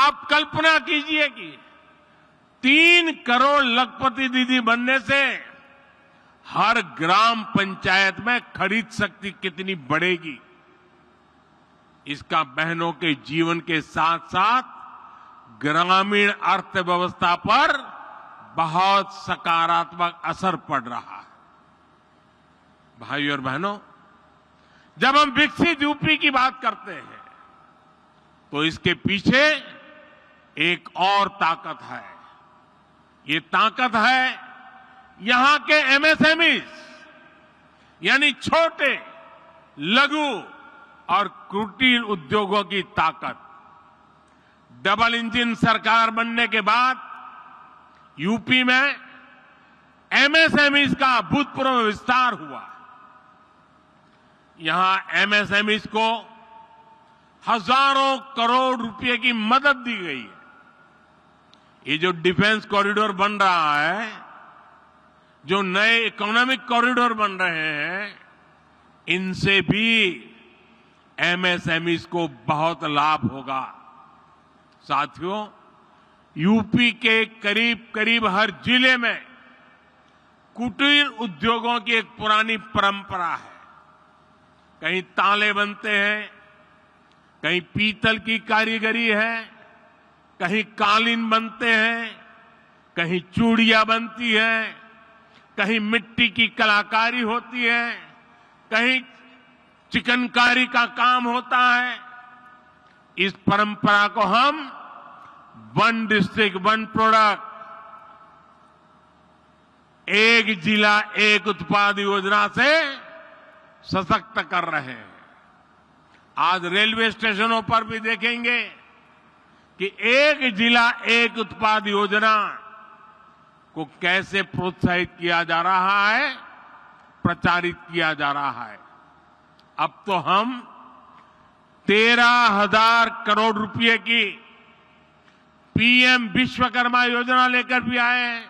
आप कल्पना कीजिए कि 3 करोड़ लखपति दीदी बनने से हर ग्राम पंचायत में खरीद शक्ति कितनी बढ़ेगी। इसका बहनों के जीवन के साथ साथ ग्रामीण अर्थव्यवस्था पर बहुत सकारात्मक असर पड़ रहा है। भाइयों और बहनों, जब हम विकसित यूपी की बात करते हैं तो इसके पीछे एक और ताकत है। ये ताकत है यहां के एमएसएमई, यानी छोटे, लघु और कुटीर उद्योगों की ताकत। डबल इंजन सरकार बनने के बाद यूपी में एमएसएमई का अभूतपूर्व विस्तार हुआ। यहां एमएसएमई को हजारों करोड़ रुपए की मदद दी गई है। ये जो डिफेंस कॉरिडोर बन रहा है, जो नए इकोनॉमिक कॉरिडोर बन रहे हैं, इनसे भी एमएसएमई को बहुत लाभ होगा। साथियों, यूपी के करीब करीब हर जिले में कुटीर उद्योगों की एक पुरानी परंपरा है। कहीं ताले बनते हैं, कहीं पीतल की कारीगरी है, कहीं कालीन बनते हैं, कहीं चूड़ियां बनती हैं, कहीं मिट्टी की कलाकारी होती है, कहीं चिकनकारी का काम होता है। इस परंपरा को हम वन डिस्ट्रिक्ट वन प्रोडक्ट, एक जिला एक उत्पाद योजना से सशक्त कर रहे हैं। आज रेलवे स्टेशनों पर भी देखेंगे कि एक जिला एक उत्पाद योजना को कैसे प्रोत्साहित किया जा रहा है, प्रचारित किया जा रहा है। अब तो हम 13,000 करोड़ रुपए की पीएम विश्वकर्मा योजना लेकर भी आए हैं।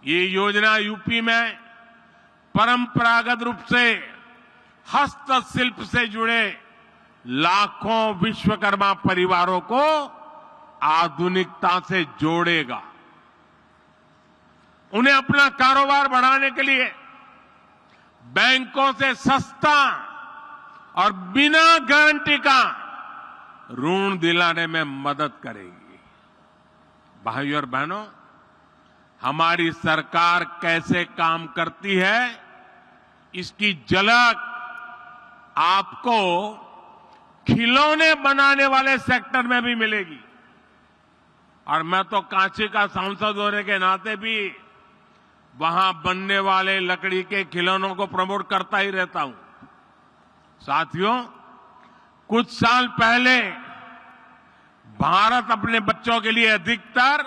ये योजना यूपी में परंपरागत रूप से हस्तशिल्प से जुड़े लाखों विश्वकर्मा परिवारों को आधुनिकता से जोड़ेगा। उन्हें अपना कारोबार बढ़ाने के लिए बैंकों से सस्ता और बिना गारंटी का ऋण दिलाने में मदद करेगी। भाइयों और बहनों, हमारी सरकार कैसे काम करती है, इसकी झलक आपको खिलौने बनाने वाले सेक्टर में भी मिलेगी। और मैं तो कांची का सांसद होने के नाते भी वहां बनने वाले लकड़ी के खिलौनों को प्रमोट करता ही रहता हूं। साथियों, कुछ साल पहले भारत अपने बच्चों के लिए अधिकतर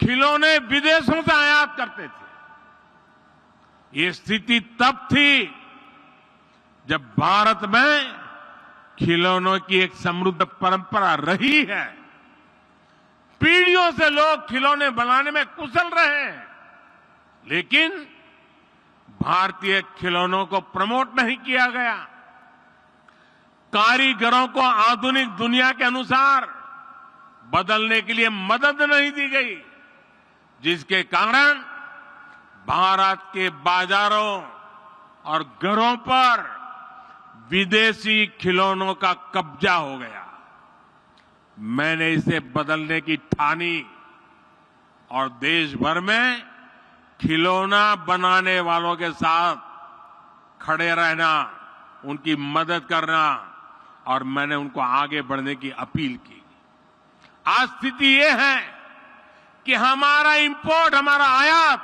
खिलौने विदेशों से आयात करते थे। ये स्थिति तब थी जब भारत में खिलौनों की एक समृद्ध परंपरा रही है। पीढ़ियों से लोग खिलौने बनाने में कुशल रहे हैं, लेकिन भारतीय खिलौनों को प्रमोट नहीं किया गया। कारीगरों को आधुनिक दुनिया के अनुसार बदलने के लिए मदद नहीं दी गई, जिसके कारण भारत के बाजारों और घरों पर विदेशी खिलौनों का कब्जा हो गया। मैंने इसे बदलने की ठानी और देश भर में खिलौना बनाने वालों के साथ खड़े रहना, उनकी मदद करना और मैंने उनको आगे बढ़ने की अपील की। आज स्थिति ये है कि हमारा इंपोर्ट, हमारा आयात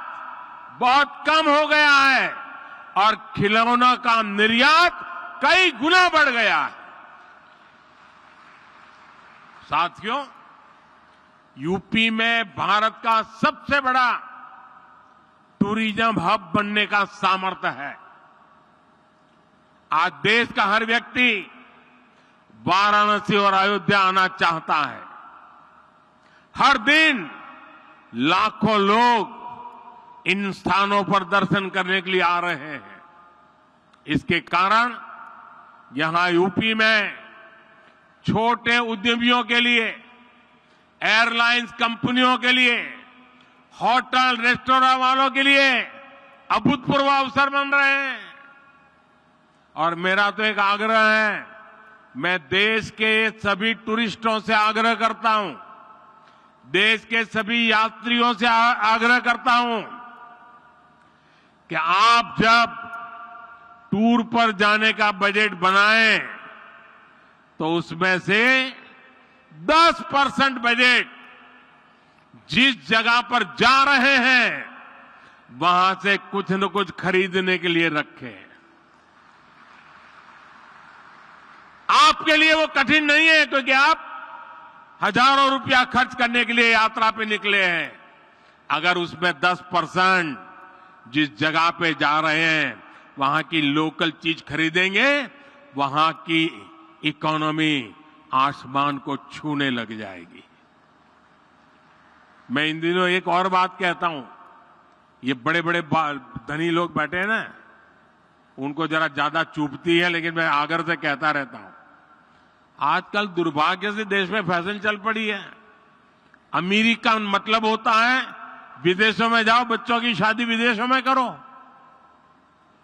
बहुत कम हो गया है और खिलौना का निर्यात कई गुना बढ़ गया है। साथियों, यूपी में भारत का सबसे बड़ा टूरिज्म हब बनने का सामर्थ्य है। आज देश का हर व्यक्ति वाराणसी और अयोध्या आना चाहता है। हर दिन लाखों लोग इन स्थानों पर दर्शन करने के लिए आ रहे हैं। इसके कारण यहां यूपी में छोटे उद्यमियों के लिए, एयरलाइंस कंपनियों के लिए, होटल रेस्टोरेंट वालों के लिए अभूतपूर्व अवसर बन रहे हैं। और मेरा तो एक आग्रह है, मैं देश के सभी टूरिस्टों से आग्रह करता हूं, देश के सभी यात्रियों से आग्रह करता हूं कि आप जब टूर पर जाने का बजट बनाएं तो उसमें से 10% बजट जिस जगह पर जा रहे हैं वहां से कुछ न कुछ खरीदने के लिए रखें। आपके लिए वो कठिन नहीं है, क्योंकि आप हजारों रुपया खर्च करने के लिए यात्रा पे निकले हैं। अगर उसमें 10% जिस जगह पे जा रहे हैं वहां की लोकल चीज खरीदेंगे, वहां की इकोनॉमी आसमान को छूने लग जाएगी। मैं इन दिनों एक और बात कहता हूं, ये बड़े बड़े धनी लोग बैठे हैं ना, उनको जरा ज्यादा चुभती है, लेकिन मैं आग्रह से कहता रहता हूं। आजकल दुर्भाग्य से देश में फैशन चल पड़ी है, अमीरी का मतलब होता है विदेशों में जाओ, बच्चों की शादी विदेशों में करो।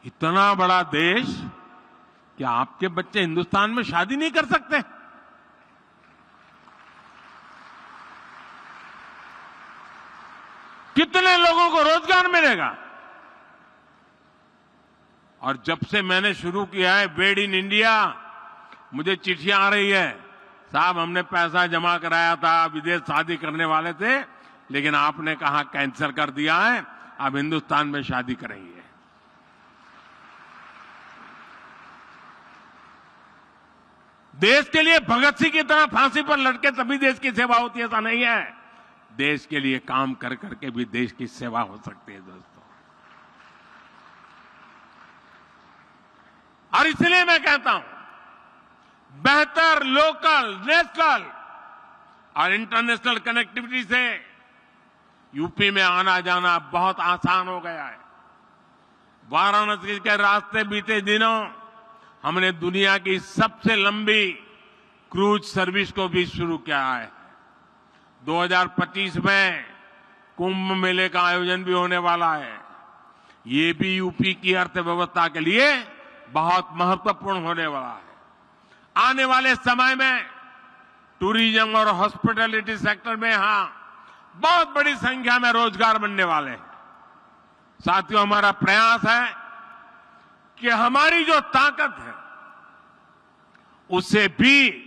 इतना बड़ा देश, क्या आपके बच्चे हिंदुस्तान में शादी नहीं कर सकते? कितने लोगों को रोजगार मिलेगा? और जब से मैंने शुरू किया है मेड इन इंडिया, मुझे चिट्ठियां आ रही है, साहब हमने पैसा जमा कराया था, विदेश शादी करने वाले थे, लेकिन आपने कहा कैंसिल कर दिया है, अब हिंदुस्तान में शादी करेंगे। देश के लिए भगत सिंह की तरह फांसी पर लटके तभी देश की सेवा होती है, ऐसा नहीं है। देश के लिए काम कर करके भी देश की सेवा हो सकती है दोस्तों। और इसलिए मैं कहता हूं, बेहतर लोकल, नेशनल और इंटरनेशनल कनेक्टिविटी से यूपी में आना जाना बहुत आसान हो गया है। वाराणसी के रास्ते बीते दिनों हमने दुनिया की सबसे लंबी क्रूज सर्विस को भी शुरू किया है। 2025 में कुंभ मेले का आयोजन भी होने वाला है। ये भी यूपी की अर्थव्यवस्था के लिए बहुत महत्वपूर्ण होने वाला है। आने वाले समय में टूरिज्म और हॉस्पिटैलिटी सेक्टर में यहां बहुत बड़ी संख्या में रोजगार बनने वाले हैं। साथियों, हमारा प्रयास है कि हमारी जो ताकत है उससे भी